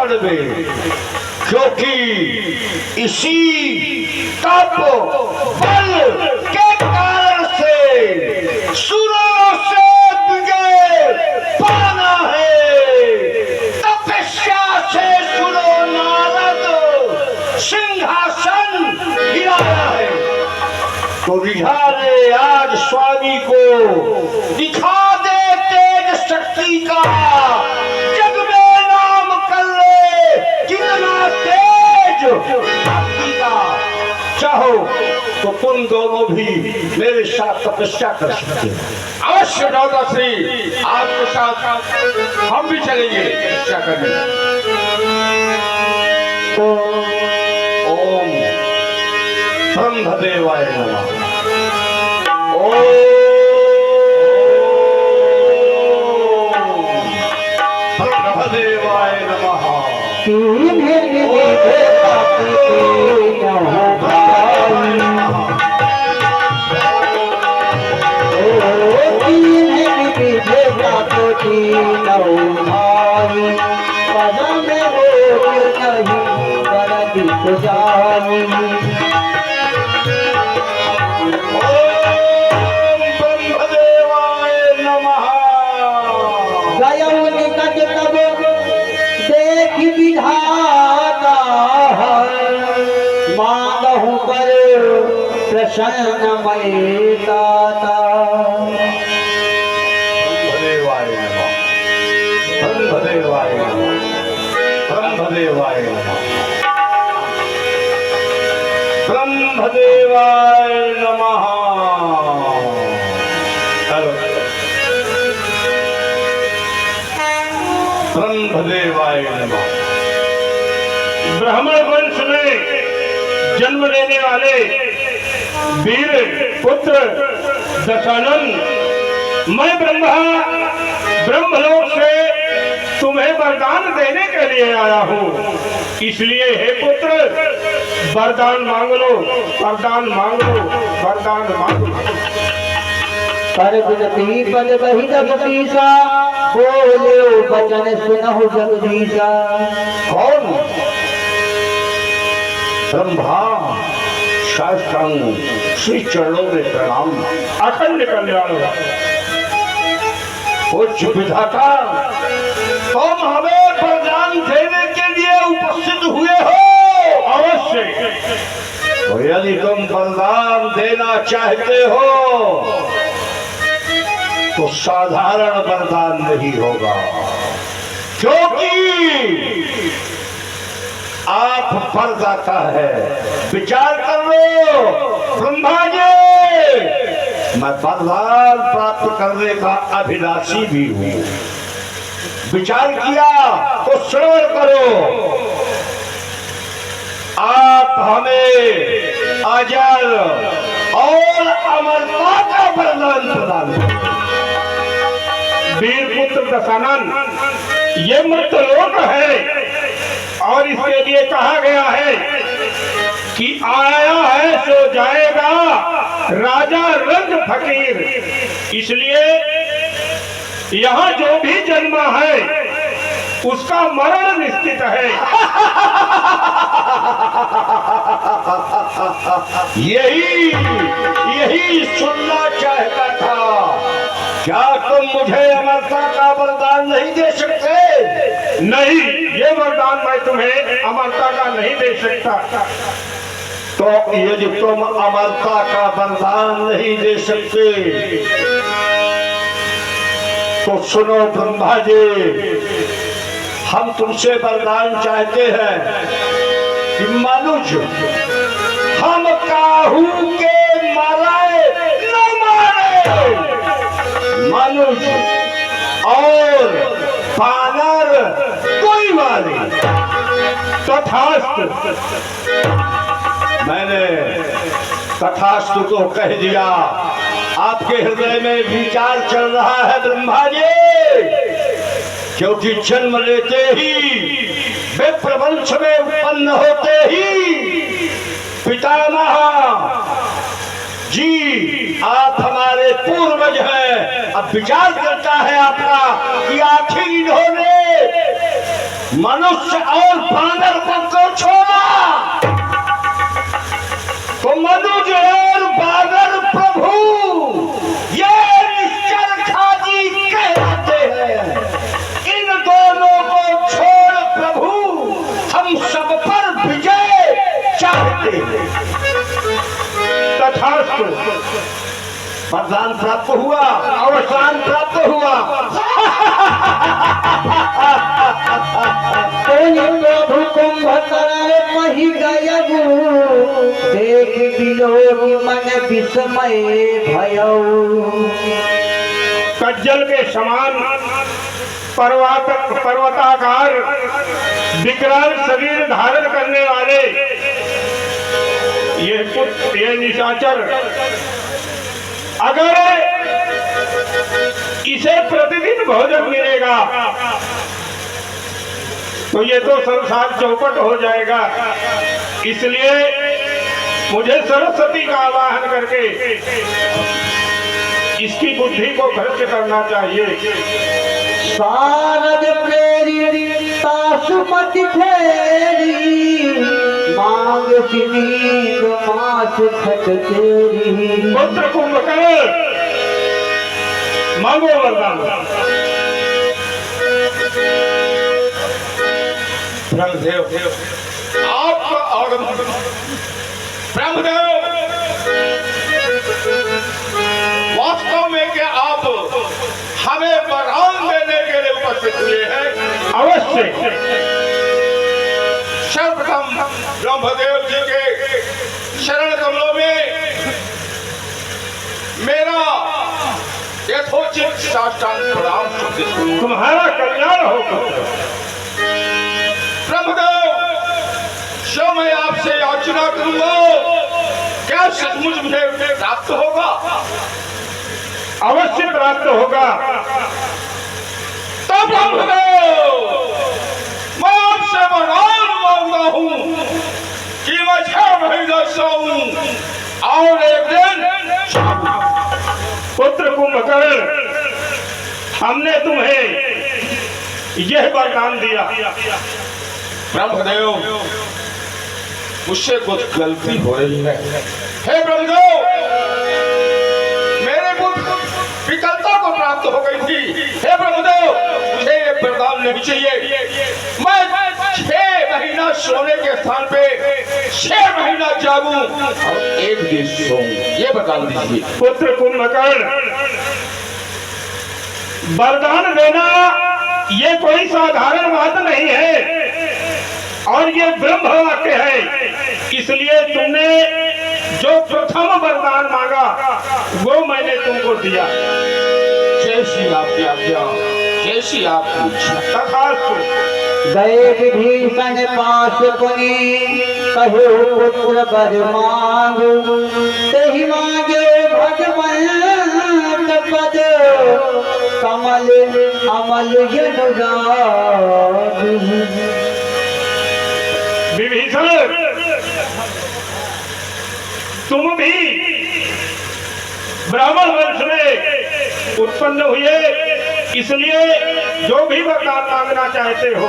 पड़वे, क्योंकि इसी तप बल के कारण से सुरों से बिगे पाना है। तपस्या से सुरो नारद सिंहासन गिराया है। तो रिझा रे आज स्वामी को, दिखा दे तेज शक्ति का, जग में नाम कर ले कितना तेज भक्ति का। चाहो तो तुम दोनों भी मेरे साथ तपस्या कर सकते हो। अवश्य दादाश्री, आपके साथ हम भी चलेंगे तपस्या करने। ओम ब्रह्मदेवाय नमः। ब्रह्मदेवाय नमः। प्रसन्नमय दाता। ब्रह्मदेवाय नमः। ब्रह्मदेवाय नमः। ब्रह्मदेवाय नमः। ब्रह्मदेवाय नमः। चलो। ब्रह्मदेवाय नमः। ब्राह्मण वंश में जन्म लेने वाले वीर पुत्र दशानन, मैं ब्रह्मा ब्रह्मलोक से तुम्हें वरदान देने के लिए आया हूँ। इसलिए हे पुत्र, वरदान मांग लो, वरदान मांग लो, वरदान मांग लो। पर गुणती पद बहि जगदीशा, बोले वचन सुनहु जगदीशा। कौन? ब्रह्मा साष्टांग श्री चरणों में प्रणाम। अखंड कल्याण हो। उच्च विधाता, तुम हमें वरदान देने के लिए उपस्थित हुए हो। अवश्य। तो यदि तुम वरदान देना चाहते हो तो साधारण वरदान नहीं होगा, क्योंकि आप वरदाता है। विचार कर लो ब्रह्मा जी, मैं वरदान प्राप्त करने का अभिलाषी भी हूँ। विचार किया तो श्रवण करो। आप हमें अजर और अमरता का वरदान प्रदान करो। वीर पुत्र दशानन, ये मृतलोक है और इसके लिए कहा गया है कि आया है सो जाएगा, राजा रंग फकीर। इसलिए यहाँ जो भी जन्मा है उसका मरण निश्चित है। यही सुनना चाहता था। क्या तुम मुझे अमरता का वरदान नहीं दे सकते? नहीं, ये वरदान मैं तुम्हें अमरता का नहीं दे सकता। तो यदि तुम अमरता का वरदान नहीं दे सकते तो सुनो ब्रह्मा जी, हम तुमसे वरदान चाहते हैं कि मनुज हम काहू के मारे न मारे। मनुज और बानर कोई मारे। तथास्तु। मैंने तथास्तु तो कह दिया। आपके हृदय में विचार चल रहा है ब्रह्मा जी, क्योंकि जन्म लेते ही विप्र वंश में उत्पन्न होते ही पितामह जी आप हमारे पूर्वज हैं। अब विचार करता है आपका कि आखिर इन्होंने मनुष्य और बानर को क्यों छोड़ा? तो मनुष्य और बानर प्रभु ये निश्चल खाजी कहते हैं। इन दोनों को छोड़ प्रभु हम सब पर विजय चाहते हैं। तथास्तु। वरदान प्राप्त हुआ, अवसान प्राप्त हुआ। प्रभु कुंभकर्ण मही गयगु देख बिलोकी मन विस्मय भयऊ। कज्जल के समान पर्वताकार विकराल शरीर धारण करने वाले ये निशाचर अगर इसे प्रतिदिन भोजन मिलेगा तो ये तो संसार चौपट हो जाएगा। इसलिए मुझे सरस्वती का आवाहन करके इसकी बुद्धि को भ्रष्ट करना चाहिए। शारद प्रेरी तासुमति फेरी मांग नींद मास खट तेरी। पुत्र कुंभकर्ण मांगो वरदान। ब्रह्मदेव आपका आगमन। ब्रह्मदेव वास्तव में क्या आप हमें वरदान देने के लिए उपस्थित हुए हैं? अवश्य। सर्वप्रथम ब्रह्मदेव जी के शरण कमलों में मेरा यथोचित साष्टांग प्रणाम सुनिश्चित करूं। तुम्हारा कल्याण होगा। ब्रह्मदेव जो मैं आपसे याचना करूंगा क्या सचमुच मुझे प्राप्त होगा? अवश्य प्राप्त होगा। तो ब्रह्मदेव मैं आपसे वरदान मांगता हूं कि मैं 6 महीने सोऊं और एक दिन पुत्र कुंभकर्ण हमने तुम्हें यह वरदान दिया। ब्रह्मदेव मुझसे कुछ गलती हो रही है। हे ब्रह्मदेव मेरे पुत्र विकलता को प्राप्त हो गई थी। हे ब्रह्मदेव मुझे ये वरदान नहीं चाहिए। मैं 6 महीना सोने के स्थान पे 6 महीना जागूं और एक दिन सोऊं, ये वरदान दीजिए। पुत्र कुंभकर्ण वरदान देना ये कोई साधारण बात नहीं है और ये ब्रह्म वाक्य है। इसलिए तुमने जो प्रथम वरदान मांगा वो मैंने तुमको दिया। जैसी आपकी आज्ञा, जैसी आपकी इच्छा। तथास्तु। गए विभीषण पास पुनि कहो पुत्र वर मांग तहि मांगे भगवंत पद कमल अमल अनुराग। विभीषण तुम भी ब्राह्मण वंश में उत्पन्न हुए, इसलिए जो भी वरदान मांगना चाहते हो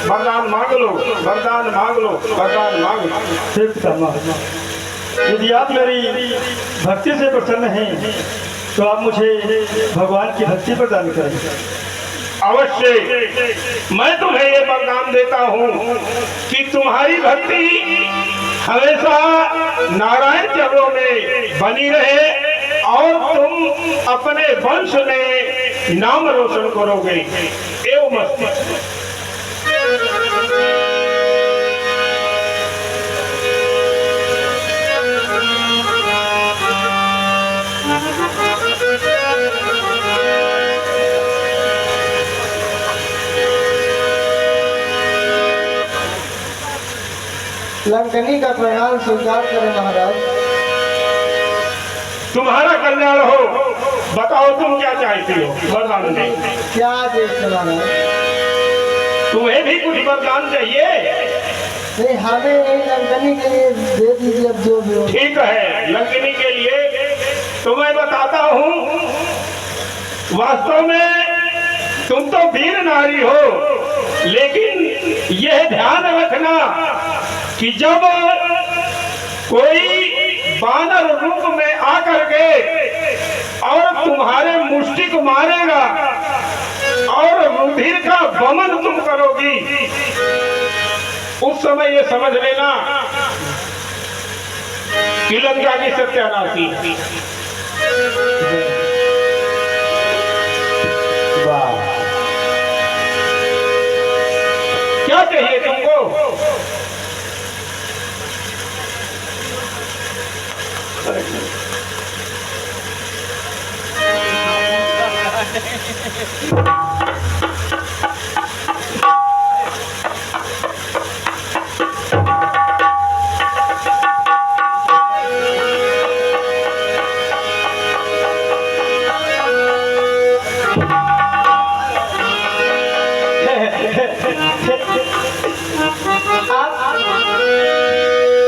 वरदान मांग लो, वरदान मांग लो, वरदान मांग लो। यदि आप मेरी भक्ति से प्रसन्न हैं तो आप मुझे भगवान की भक्ति प्रदान करें। अवश्य मैं तुम्हें ये वरदान देता हूँ कि तुम्हारी भक्ति हमेशा नारायण चरणों में बनी रहे और तुम अपने वंश में नाम रोशन करोगे। एवं मस्ती। लंकनी का प्रणाम स्वीकार करें महाराज। तुम्हारा कल्याण हो। बताओ तुम क्या चाहती हो वरदान दे। क्या देख महाराज? तुम्हें भी कुछ वरदान चाहिए? नहीं, हमें नहीं, लंकनी के लिए दे दीजिए अब जो भी हो। ठीक है, लंकिनी के लिए तो मैं बताता हूँ। वास्तव में तुम तो वीर नारी हो, लेकिन यह ध्यान रखना कि जब कोई बानर रूप में आकर के और तुम्हारे मुष्टि को मारेगा और रुधिर का वमन तुम करोगी, उस समय ये समझ लेना कि लंका की सत्यानाशी है। क्या चाहिए तुमको?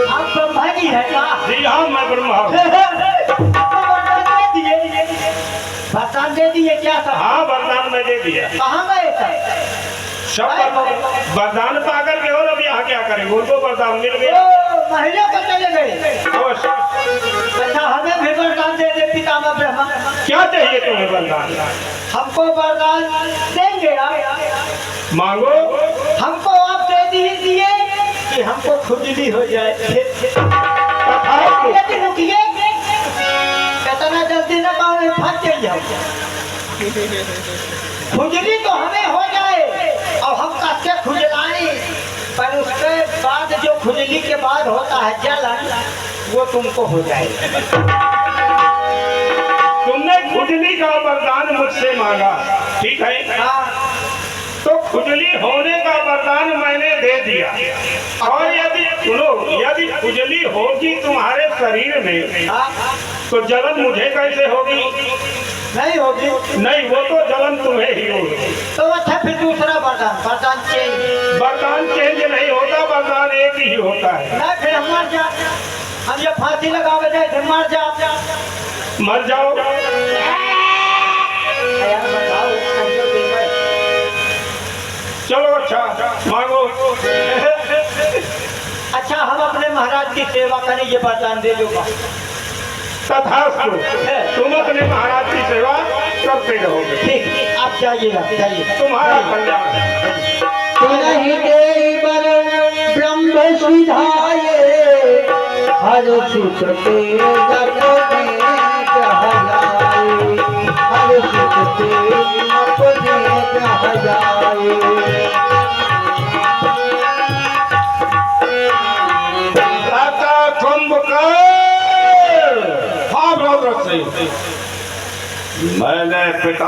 आप ब्रह्मा जी है का? जी हाँ, मैं ब्रह्मा हूँ। वरदान दे दिए क्या सब? हाँ, वरदान मैं दे दिया। कहाँ गए सब वरदान पाकर के और अब यहाँ क्या करेंगे? उनको वरदान मिल ओ, गया। महलों को चले गए। अवश्य। अच्छा, हमें भी वरदान दे दे पितामह ब्रह्मा। क्या चाहिए तुम्हें वरदान? हमको वरदान देंगे आप? मांगो। हमको आप दे दिए कि हमको खुजली हो जाए। तथास्तु। यदि रुकिए, कितना जल्दी न पाओ फट जाइए। खुजली तो हमें हो जाए और हम कैसे खुजलाएं, पर उसके बाद जो खुजली के बाद होता है जलन, वो तुमको हो जाए। तुमने खुजली का वरदान मुझसे मांगा, ठीक है? हाँ, तो खुजली होने का वरदान मैंने दे दिया। और यदि सुनो, यदि खुजली होगी तुम्हारे शरीर में हाँ, तो जलन मुझे कैसे होगी? नहीं होगी नहीं, वो तो जलन तुम्हें ही होगी। तो अच्छा, फिर दूसरा वरदान चेंज। वरदान चेंज नहीं होता, वरदान एक ही होता है। नहीं, फिर हम मर जा, हम ये फांसी लगावे जाए फिर मर जा। मर जाओ। यार बताओ, कैसे देवे? चलो अच्छा, मांगो। अच्छा, हम अपने महाराज की सेवा करें, ये वरदान दे दूंगा। तथास्तु। तुम अपने महाराज की सेवा करते रहोगे। ठीक, आप जाइएगा, जाइए। तुम्हारा कल्याण है। तुरहि देवर ब्रह्म सुधाये, हर सुख ते जग में कहलाए, हर सुख ते अपने कहलाए। राजा कुंभकर्ण, हाँ, बहुत सही। मैंने पिता